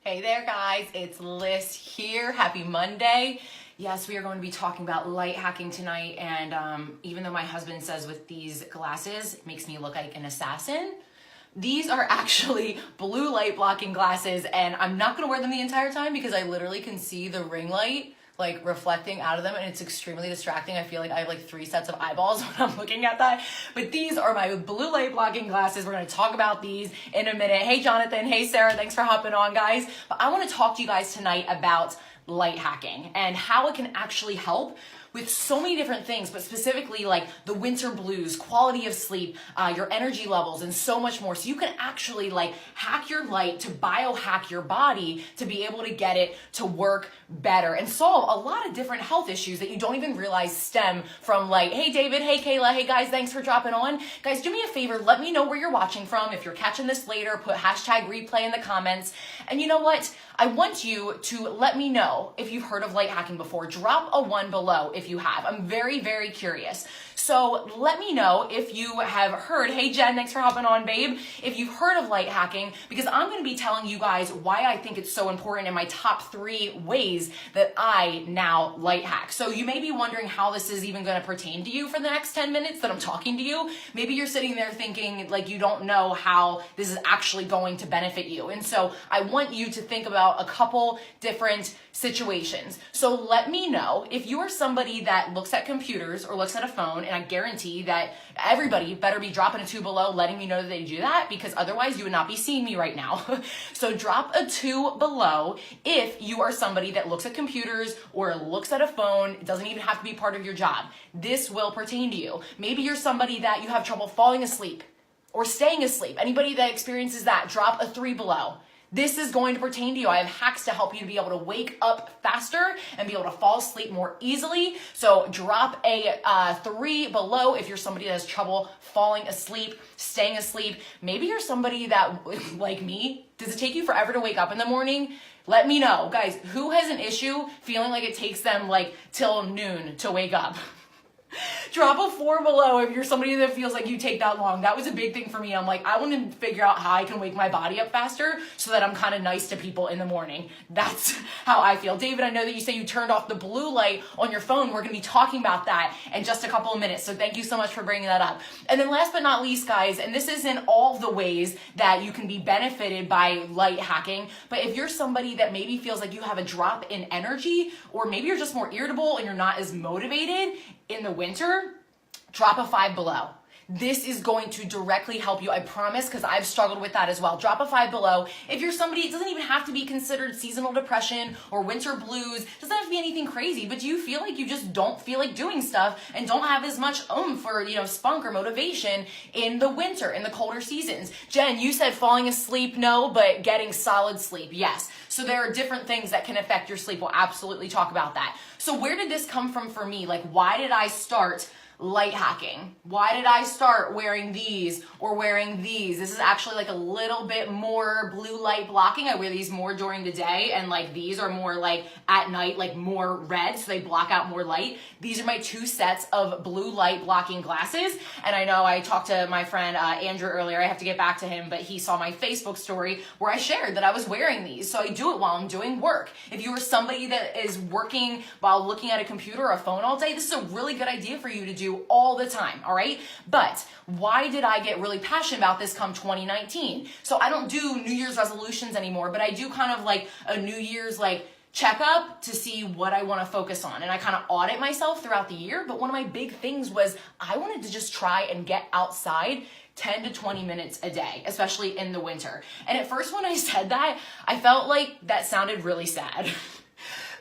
Hey there guys, it's Liz here. Happy Monday. Yes, we are going to be talking about light hacking tonight, and even though my husband says with these glasses it makes me look like an assassin, these are actually blue light blocking glasses, and I'm not going to wear them the entire time because I literally can see the ring light like reflecting out of them, and it's extremely distracting. I feel like I have like 3 sets of eyeballs when I'm looking at that. But these are my blue light blocking glasses. We're going to talk about these in a minute. Hey Jonathan, hey Sarah, thanks for hopping on guys. But I want to talk to you guys tonight about light hacking and how it can actually help with so many different things, but specifically like the winter blues, quality of sleep, your energy levels, and so much more. So you can actually like hack your light to biohack your body to be able to get it to work better and solve a lot of different health issues that you don't even realize stem from light. Hey David, hey Kayla, hey guys, thanks for dropping on. Guys, do me a favor, let me know where you're watching from. If you're catching this later, put hashtag replay in the comments. And you know what? I want you to let me know if you've heard of light hacking before. Drop a 1 below if you have. I'm very, very curious. So let me know if you have heard. Hey Jen, thanks for hopping on, babe. If you've heard of light hacking, because I'm going to be telling you guys why I think it's so important in my top 3 ways that I now light hack. So you may be wondering how this is even going to pertain to you for the next 10 minutes that I'm talking to you. Maybe you're sitting there thinking like you don't know how this is actually going to benefit you. And so I want you to think about a couple different situations. So let me know if you are somebody that looks at computers or looks at a phone, and I guarantee that everybody better be dropping a 2 below letting me know that they do that, because otherwise you would not be seeing me right now. So drop a 2 below if you are somebody that looks at computers or looks at a phone. It doesn't even have to be part of your job. This will pertain to you. Maybe you're somebody that you have trouble falling asleep or staying asleep. Anybody that experiences that, drop a 3 below. This is going to pertain to you. I have hacks to help you to be able to wake up faster and be able to fall asleep more easily. So drop a 3 below if you're somebody that has trouble falling asleep, staying asleep. Maybe you're somebody that, like me, does it take you forever to wake up in the morning? Let me know. Guys, who has an issue feeling like it takes them like till noon to wake up? Drop a 4 below if you're somebody that feels like you take that long. That was a big thing for me. I'm like, I want to figure out how I can wake my body up faster so that I'm kind of nice to people in the morning. That's how I feel. David, I know that you say you turned off the blue light on your phone. We're going to be talking about that in just a couple of minutes. So thank you so much for bringing that up. And then last but not least, guys, and this isn't all the ways that you can be benefited by light hacking, but if you're somebody that maybe feels like you have a drop in energy, or maybe you're just more irritable and you're not as motivated in the winter, drop a 5 below. This is going to directly help you, I promise, because I've struggled with that as well. Drop a 5 below. If you're somebody, it doesn't even have to be considered seasonal depression or winter blues. It doesn't have to be anything crazy, but do you feel like you just don't feel like doing stuff and don't have as much oomph or, spunk or motivation in the winter, in the colder seasons? Jen, you said falling asleep, no, but getting solid sleep, yes. So there are different things that can affect your sleep. We'll absolutely talk about that. So where did this come from for me? Like, why did I start light hacking? Why did I start wearing these or wearing these? This is actually like a little bit more blue light blocking. I wear these more during the day, and like these are more like at night, like more red, so they block out more light. These are my 2 sets of blue light blocking glasses. And I know I talked to my friend Andrew earlier. I have to get back to him, but he saw my Facebook story where I shared that I was wearing these. So I do it while I'm doing work. If you are somebody that is working while looking at a computer or a phone all day, this is a really good idea for you to do all the time, all right? But why did I get really passionate about this come 2019? So I don't do New Year's resolutions anymore, but I do kind of like a New Year's like checkup to see what I want to focus on. And I kind of audit myself throughout the year. But one of my big things was I wanted to just try and get outside 10 to 20 minutes a day, especially in the winter. And at first when I said that, I felt like that sounded really sad.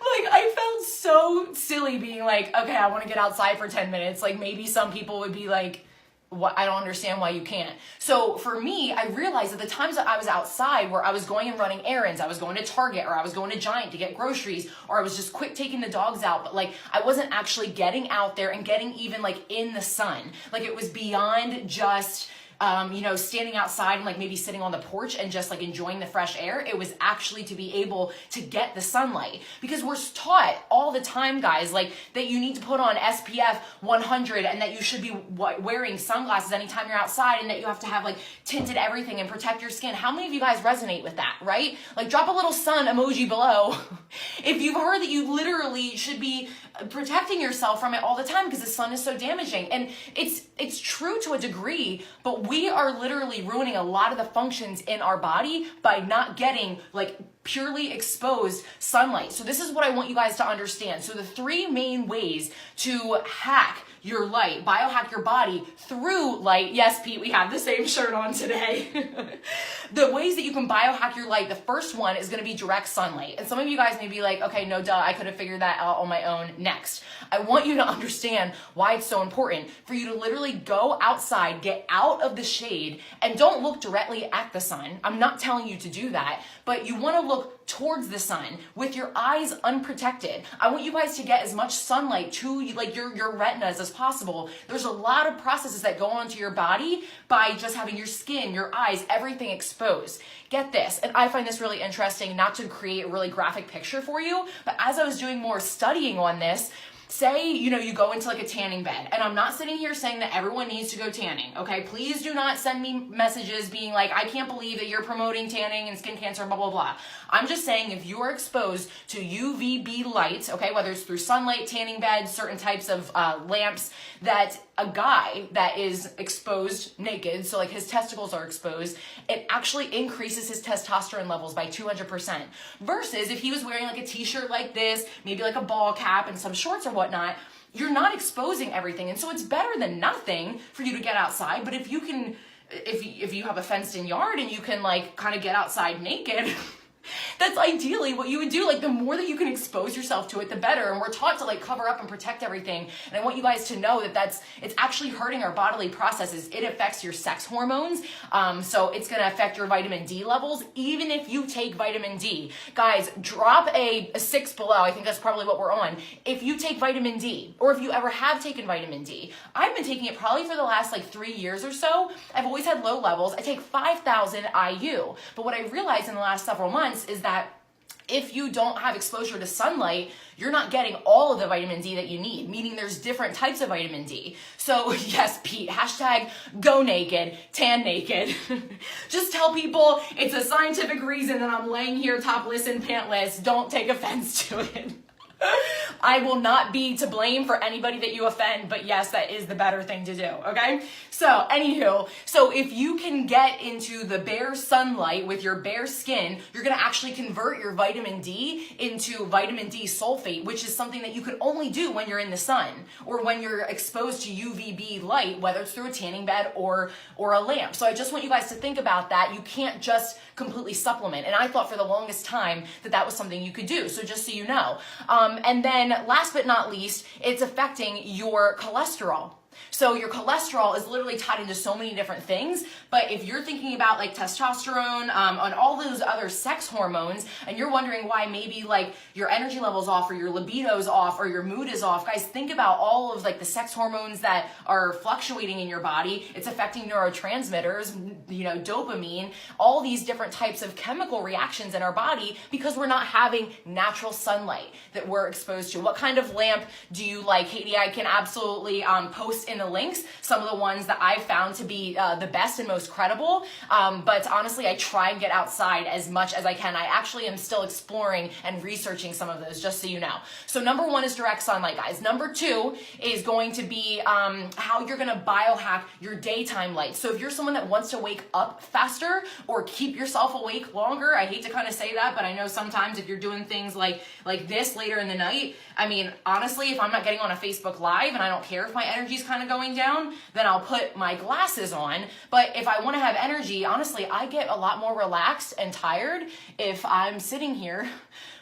Like, I felt so silly being like, okay, I want to get outside for 10 minutes. Like, maybe some people would be like, what? I don't understand why you can't. So for me, I realized that the times that I was outside where I was going and running errands, I was going to Target or I was going to Giant to get groceries, or I was just quick taking the dogs out, but like I wasn't actually getting out there and getting even like in the sun. Like it was beyond just standing outside and like maybe sitting on the porch and just like enjoying the fresh air. It was actually to be able to get the sunlight, because we're taught all the time, guys, like that you need to put on SPF 100 and that you should be wearing sunglasses anytime you're outside, and that you have to have like tinted everything and protect your skin. How many of you guys resonate with that, right? Like drop a little sun emoji below if you've heard that you literally should be protecting yourself from it all the time because the sun is so damaging. And it's true to a degree, but we are literally ruining a lot of the functions in our body by not getting like purely exposed sunlight. So this is what I want you guys to understand. So the three main ways to hack your light, biohack your body through light. Yes, Pete, we have the same shirt on today. The ways that you can biohack your light, the first one is gonna be direct sunlight. And some of you guys may be like, okay, no duh, I could have figured that out on my own. Next, I want you to understand why it's so important for you to literally go outside, get out of the shade, and don't look directly at the sun. I'm not telling you to do that, but you wanna look towards the sun with your eyes unprotected. I want you guys to get as much sunlight to like your retinas as possible. There's a lot of processes that go onto your body by just having your skin, your eyes, everything exposed. Get this, and I find this really interesting, not to create a really graphic picture for you, but as I was doing more studying on this, say, you go into like a tanning bed, and I'm not sitting here saying that everyone needs to go tanning, okay? Please do not send me messages being like, I can't believe that you're promoting tanning and skin cancer, blah, blah, blah. I'm just saying if you are exposed to UVB light, okay, whether it's through sunlight, tanning beds, certain types of lamps, that a guy that is exposed naked, so like his testicles are exposed, it actually increases his testosterone levels by 200%. Versus if he was wearing like a t-shirt like this, maybe like a ball cap and some shorts or whatnot, you're not exposing everything. And so it's better than nothing for you to get outside. But if you can, if you have a fenced in yard and you can like kind of get outside naked, that's ideally what you would do. Like the more that you can expose yourself to it, the better. And we're taught to like cover up and protect everything. And I want you guys to know that it's actually hurting our bodily processes. It affects your sex hormones. So it's going to affect your vitamin D levels, even if you take vitamin D. Guys, drop a 6 below. I think that's probably what we're on. If you take vitamin D, or if you ever have taken vitamin D, I've been taking it probably for the last like 3 years or so. I've always had low levels. I take 5,000 IU. But what I realized in the last several months is that if you don't have exposure to sunlight, you're not getting all of the vitamin D that you need, meaning there's different types of vitamin D. So yes, Pete, hashtag go naked, tan naked. Just tell people it's a scientific reason that I'm laying here topless and pantless. Don't take offense to it. I will not be to blame for anybody that you offend, but yes, that is the better thing to do, okay? So, anywho, if you can get into the bare sunlight with your bare skin, you're gonna actually convert your vitamin D into vitamin D sulfate, which is something that you can only do when you're in the sun or when you're exposed to UVB light, whether it's through a tanning bed or a lamp. So I just want you guys to think about that. You can't just completely supplement. And I thought for the longest time that was something you could do. So just so you know. And then last but not least, it's affecting your cholesterol. So your cholesterol is literally tied into so many different things, but if you're thinking about like testosterone and all those other sex hormones, and you're wondering why maybe like your energy level's off or your libido's off or your mood is off, guys, think about all of like the sex hormones that are fluctuating in your body. It's affecting neurotransmitters, dopamine, all these different types of chemical reactions in our body because we're not having natural sunlight that we're exposed to. What kind of lamp do you like? Katie, I can absolutely post in the links some of the ones that I've found to be the best and most credible. But honestly, I try and get outside as much as I can. I actually am still exploring and researching some of those, just so you know. So number one is direct sunlight, guys. Number two is going to be how you're gonna biohack your daytime light. So if you're someone that wants to wake up faster or keep yourself awake longer, I hate to kind of say that, but I know sometimes if you're doing things like this later in the night, I mean, honestly, if I'm not getting on a Facebook Live and I don't care if my energy's kind of going down, then I'll put my glasses on. But if I want to have energy, honestly, I get a lot more relaxed and tired if I'm sitting here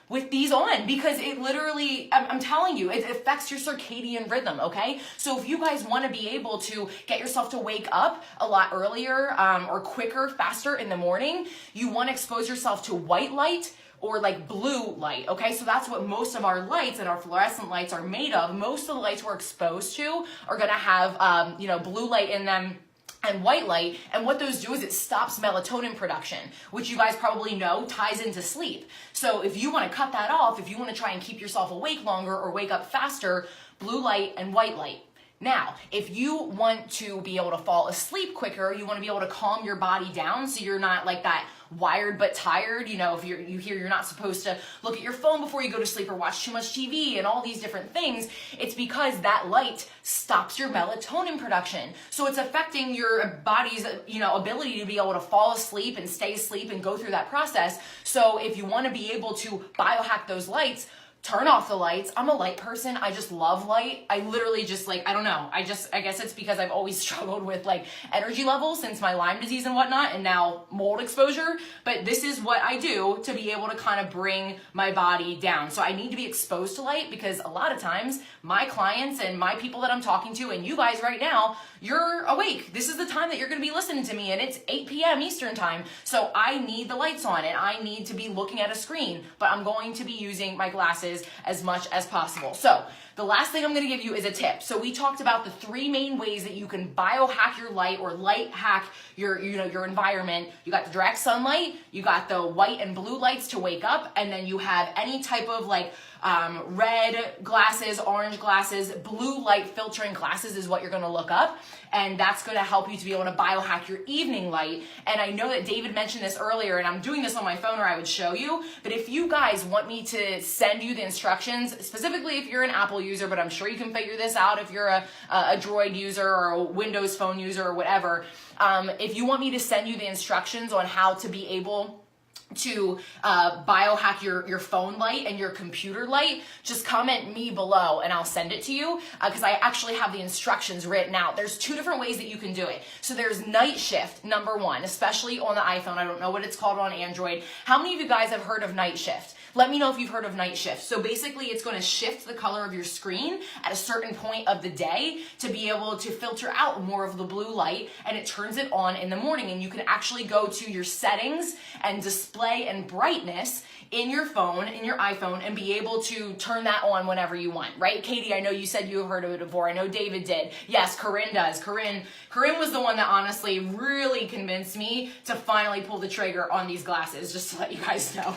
with these on, because it literally, I'm telling you, it affects your circadian rhythm, okay? So if you guys want to be able to get yourself to wake up a lot earlier or quicker, faster in the morning, you want to expose yourself to white light or like blue light, okay? So that's what most of our lights and our fluorescent lights are made of. Most of the lights we're exposed to are gonna have, blue light in them. and white light, and what those do is it stops melatonin production, which you guys probably know ties into sleep. So if you want to cut that off, if you want to try and keep yourself awake longer or wake up faster, blue light and white light. Now, if you want to be able to fall asleep quicker, you want to be able to calm your body down so you're not like that wired but tired. You know, if you hear you're not supposed to look at your phone before you go to sleep or watch too much TV and all these different things, it's because that light stops your melatonin production. So it's affecting your body's, ability to be able to fall asleep and stay asleep and go through that process. So if you want to be able to biohack those lights, turn off the lights. I'm a light person. I just love light. I literally just I don't know. I guess it's because I've always struggled with energy levels since my Lyme disease and whatnot, and now mold exposure. But this is what I do to be able to kind of bring my body down. So I need to be exposed to light because a lot of times my clients and my people that I'm talking to and you guys right now, you're awake. This is the time that you're going to be listening to me, and it's 8 p.m. Eastern time. So I need the lights on and I need to be looking at a screen, but I'm going to be using my glasses as much as possible. So the last thing I'm going to give you is a tip. So we talked about the 3 main ways that you can biohack your light or light hack your environment. You got the direct sunlight, you got the white and blue lights to wake up, and then you have any type of red glasses, orange glasses, blue light filtering glasses is what you're going to look up. And that's going to help you to be able to biohack your evening light. And I know that David mentioned this earlier, and I'm doing this on my phone or I would show you. But if you guys want me to send you the instructions, specifically if you're an Apple user, but I'm sure you can figure this out if you're a Droid user or a Windows phone user or whatever. If you want me to send you the instructions on how to be able to biohack your phone light and your computer light, just comment me below and I'll send it to you because I actually have the instructions written out. There's 2 different ways that you can do it. So there's night shift, number 1, especially on the iPhone. I don't know what it's called on Android. How many of you guys have heard of night shift? Let me know if you've heard of night shift. So basically it's going to shift the color of your screen at a certain point of the day to be able to filter out more of the blue light, and it turns it on in the morning. And you can actually go to your settings and display and brightness in your phone, in your iPhone, and be able to turn that on whenever you want, right? Katie, I know you said you have heard of it before. I know David did. Yes, Corinne does. Corinne was the one that honestly really convinced me to finally pull the trigger on these glasses, just to let you guys know.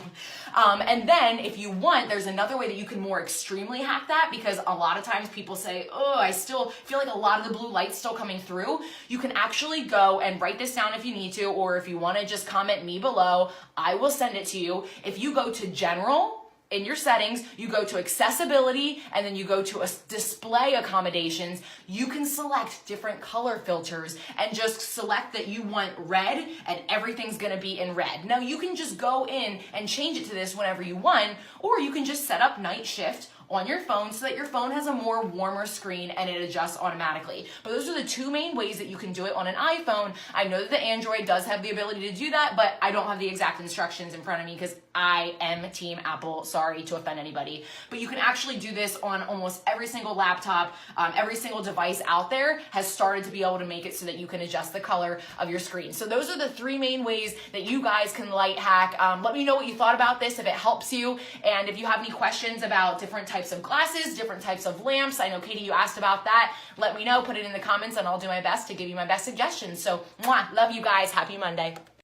And then if you want, there's another way that you can more extremely hack that, because a lot of times people say, oh, I still feel like a lot of the blue light's still coming through. You can actually go and write this down if you need to, or if you want to just comment me below, I will send it to you. If you go to general, in your settings, you go to accessibility, and then you go to display accommodations, you can select different color filters and just select that you want red and everything's gonna be in red. Now you can just go in and change it to this whenever you want, or you can just set up night shift on your phone so that your phone has a more warmer screen and it adjusts automatically. But those are the 2 main ways that you can do it on an iPhone. I know that the Android does have the ability to do that, but I don't have the exact instructions in front of me because I am Team Apple. Sorry to offend anybody. But you can actually do this on almost every single laptop. Every single device out there has started to be able to make it so that you can adjust the color of your screen. So those are the 3 main ways that you guys can light hack. Let me know what you thought about this, if it helps you, and if you have any questions about different types of glasses, different types of lamps. I know, Katie, you asked about that. Let me know, put it in the comments, and I'll do my best to give you my best suggestions. So, love you guys. Happy Monday.